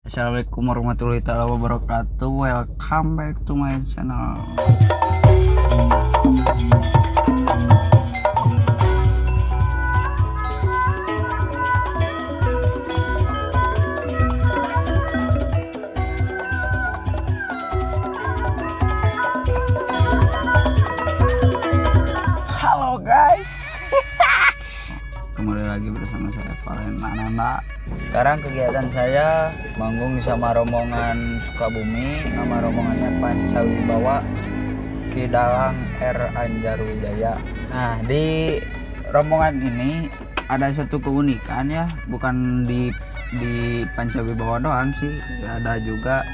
Assalamualaikum warahmatullahi wabarakatuh. Welcome back to my channel. Halo guys. Kembali lagi bersama saya Valen Ananda. Sekarang kegiatan saya manggung sama rombongan Sukabumi. Nama rombongannya Pancawibawa Kidalang R Anjarwijaya. Nah, di rombongan ini ada satu keunikan ya, bukan di Pancawibawa doang sih, ada juga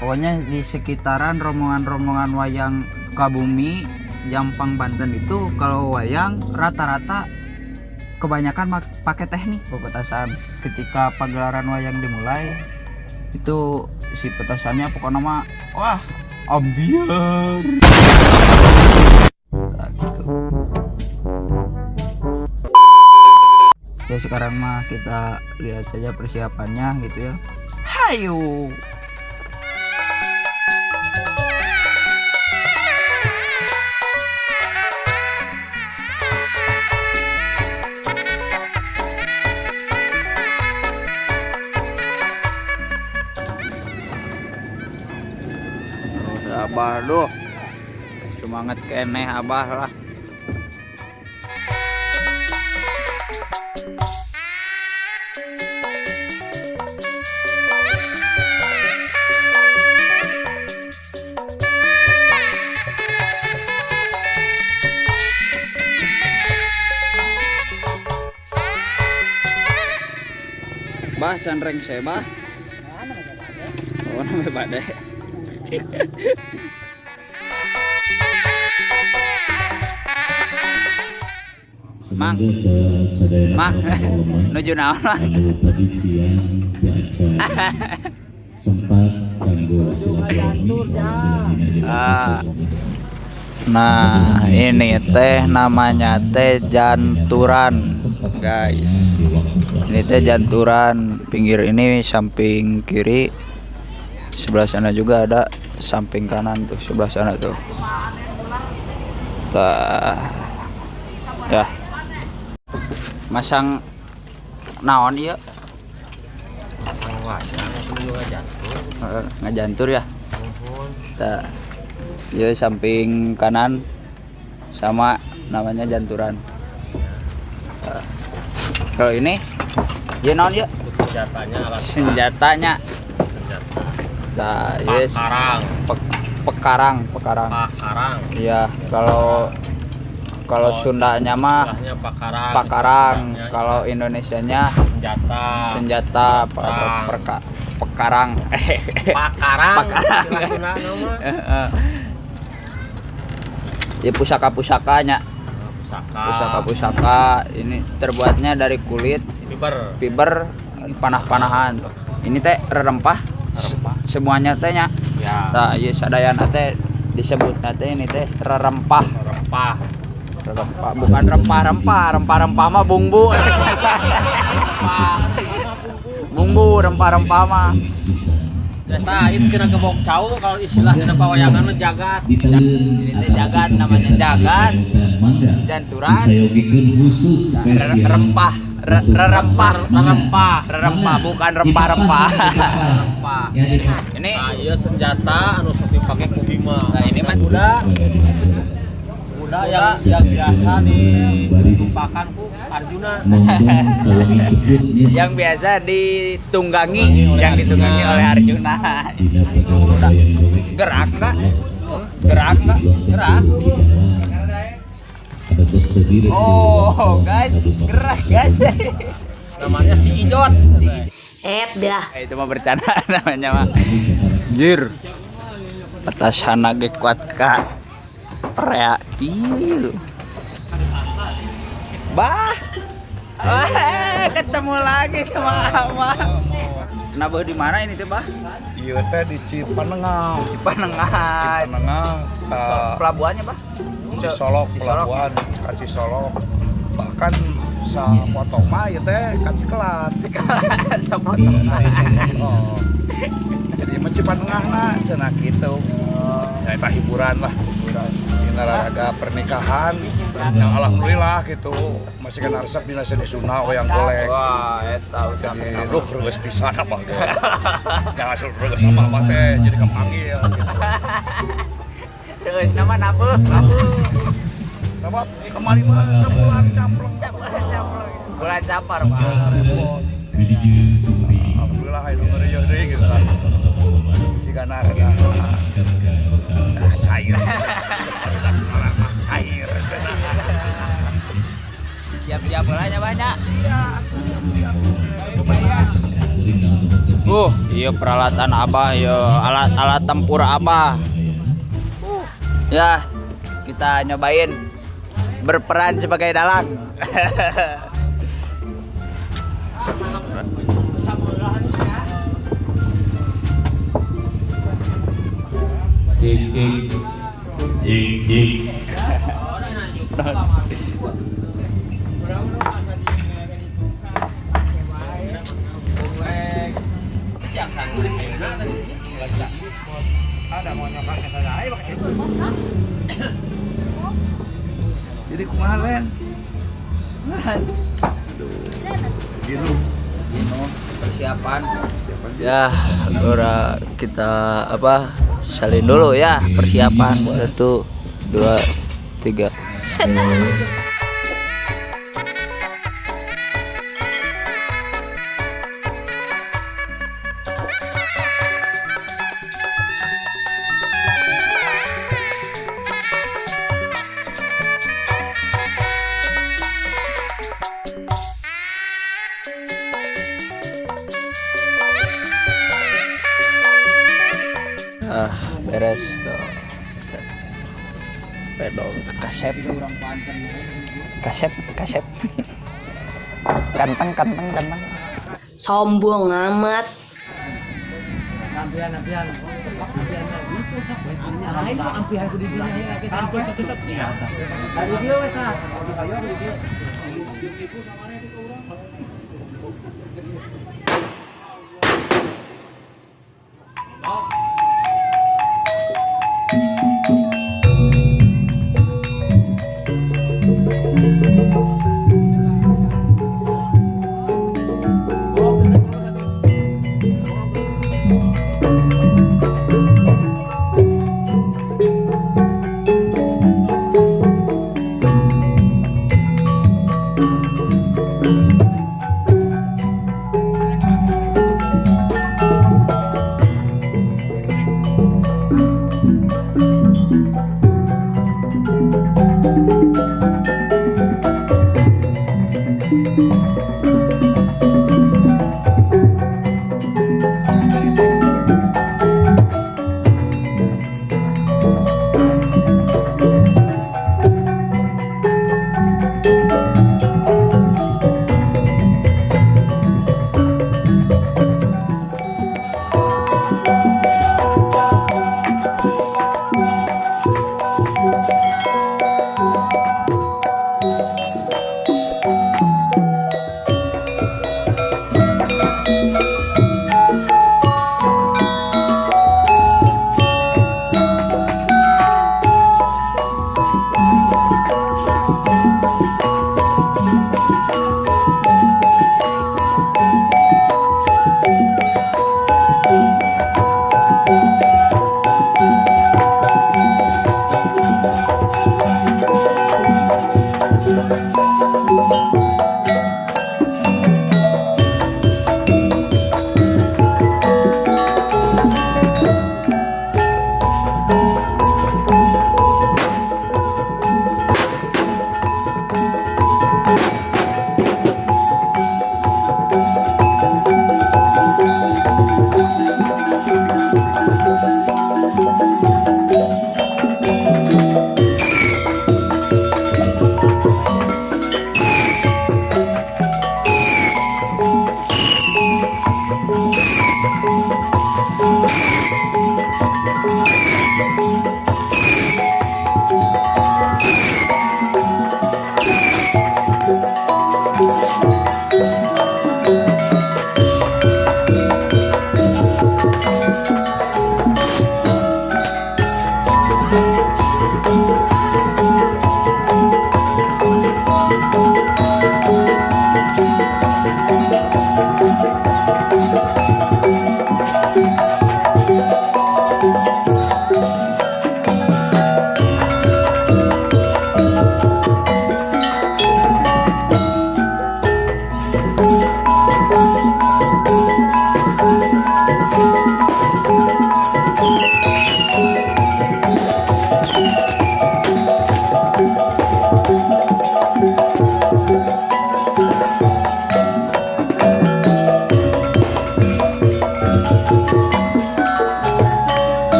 pokoknya di sekitaran rombongan-rombongan wayang Sukabumi, Jampang, Banten itu kalau wayang rata-rata kebanyakan pakai teknik pepetasan. Ketika pagelaran wayang dimulai itu si petasannya pokoknya mah wah ambiar. Nah, gitu. Ya sekarang mah kita lihat saja persiapannya gitu ya. Hayu. Abah doh semangat keneh abah lah. Bah canreng saya bah. Oh nama badai. Mang, nuju naon lah. Sempat ganggu Nah, ini teh namanya teh janturan, guys. Ini teh janturan, pinggir ini samping kiri. Sebelah sana juga ada samping kanan tuh, sebelah sana tuh. Ya. Masang naon ieu? Masang wayang ngajantur ya. Tah. Ieu samping kanan sama namanya janturan. Kalau ini ieu naon ieu? Senjatanya. Nah, yes. Pekarang. Iya, kalau Sundanya mah pakarang. Kalau Indonesianya senjata. Pekarang. Ya pusaka-pusakanya. Pusaka ini terbuatnya dari kulit, fiber, panah-panahan. Ini teh rempah. Semuanya tehnya ya. Nah, iya sadayana teh disebut teh ini teh rempah. Bukan rempah mah bumbu. Bumbu rempah mah. Biasa itu kena gebok cau kalau istilah dina pawayangan mah jagat. Ini teh jagat, namanya jagat. Janturan. Rempah bukan rempah. Ini iya senjata anu sok dipake ku Bima. Nah, ini mah kuda yang biasa ditumpahkan ku Arjuna. Yang biasa ditunggangi oleh Arjuna. Gerak enggak? Gerak. Oh guys, gerak guys. Namanya si Ijot. Dah. Itu mah bercanda namanya mah. Jir. Petasan ge kuat ka. Reaktif. Bah. Ketemu lagi sama Ama. Nabah di mana ini teh, Bah? Ieu teh di Cipanengah. Cipanengah. Pelabuhannya, Bah? Cisolok pelabuhan, ka Cisolok. Bahkan sa foto mah ieu teh ka Cikelat. Cikelat sa foto. Oh. cenah gitu. Ya itu hiburan lah. Ini olahraga pernikahan yang alhamdulillah gitu masih kena resep dina seni Sunda wayang golek. Wah, eta Jadi lu reueus pisan apa ge. Jangan asal reueus apa teh jadi kepanggil gitu. Terus nama nabuh. Sabab kemarin mah sebulan campleng. Bulan Sapar, Pak. Repot. Alhamdulillah itu ngerieuh deui gitu kan. Sigana rada cair. Orang mah cair cenah. Siap-siap bolanya banyak. Iya, siap-siap. Iya peralatan Abah, ya alat-alat tempur Abah. Ya, kita nyobain berperan sebagai dalang. Cik cik cik cik. Ada mau nyokapnya kagak ayo pakai itu. Jadi kumaha Len? Gino Persiapan. Ya, ora kita apa? Salin dulu ya persiapan. 1 2 3. Set. Beres tuh. Set. Pedong kasep kasep kanteng Sombong amat.